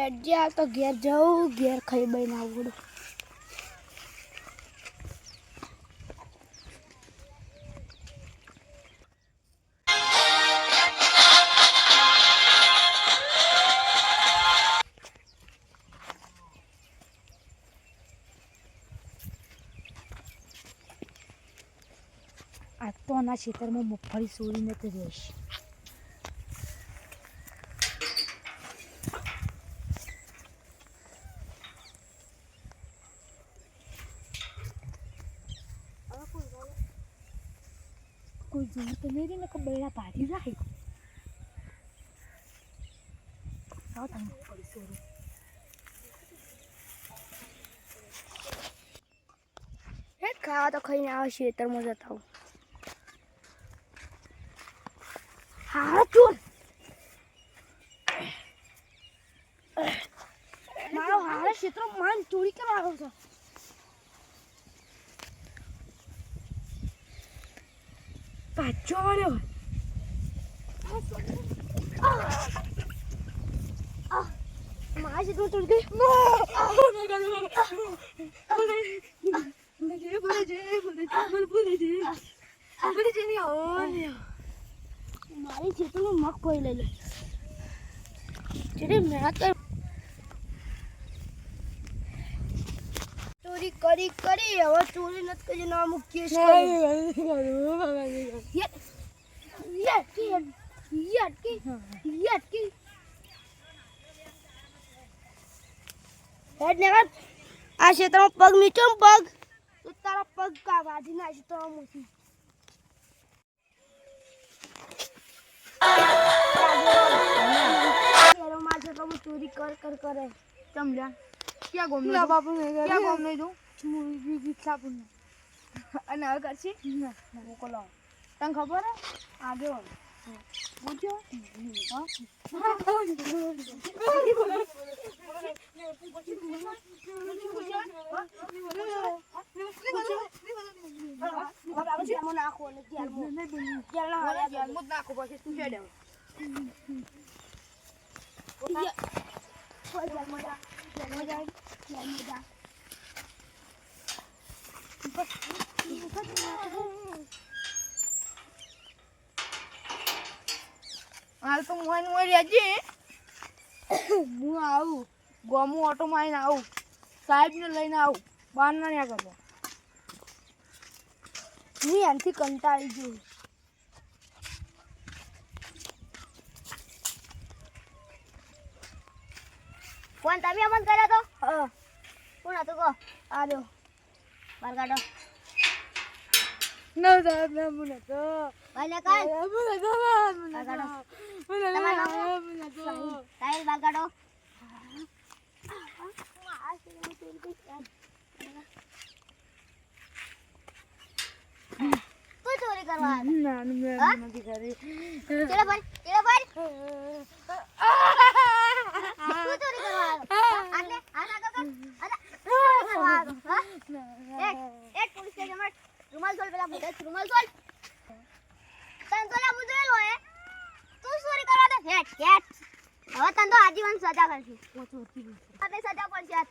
એડજા તો ઘેર જાઉં, ઘેર ખાઈ બઈને આવું. આ તો આના ખેતરમાં મગફળી સોરીને તો રહીશ. કોઈ જોયું તો નહીં રે ને કે બૈરા ભારી જાય. આવો તમે મગફળી સોરી. ખાવા તો ખાઈને આવે ખેતરમાં જતા હું. હા ચોર મારો હારે ક્ષેત્ર માન ચોરી કરવા આવ્યો છે. પાછો આવ્યો. મારા ક્ષેત્ર ચોરી ગઈ. મારી ખેતરમાં મગફળી લઈ લે. મહેનત ચોરી કરી કરી હવે ચોરી નથી કરી ના મૂકીએ. આ ક્ષેત્રમાં પગ નીચો પગ તો તારા પગ કા વાજી ના ક્ષેત્રમાં મૂકી. ચોરી કર કર કરે ચમલ્યા ક્યાં ગોમ ના બાપુ ને ક્યાં ગોમ નહીં દઉં વિઠલાપુર અને હવે કરશી મોકલો તને ખબર હે આગે પૂછો નાખો નાખો પછી તું છે હાલ તો મોન મોર રહેજે. હું આવું ગોમું ઓટોમાં આવીને આવું સાહેબને લઈને આવું બહાર ના ન્યા કરતો. હું એનાથી કંટાળી ગયું. ફોન તમે બંધ કર્યો તો? કોણ હતું કહો? આર્યો બાર કાઢો. ના સાહેબ ના મને તો ભાઈ કાઢ મને તો મને કાઢો મને તો સાહેબ બાર કાઢો. તું ચોરી કરવા ના મેં નથી કરી. ચલો ભાઈ ચલો ભાઈ તું ચોરી કરવા આને આના કાકા એક પોલીસ સ્ટેશન માં રૂમાલ સોલ પેલા મોટે રૂમાલ સોલ તન તો લા મુજરેલો હે તું ચોરી કરવા દે હેટ હેટ હવે તન તો આજીવન સજા કરશે. ઓછો ઓછી આ બે સજા પડશે આ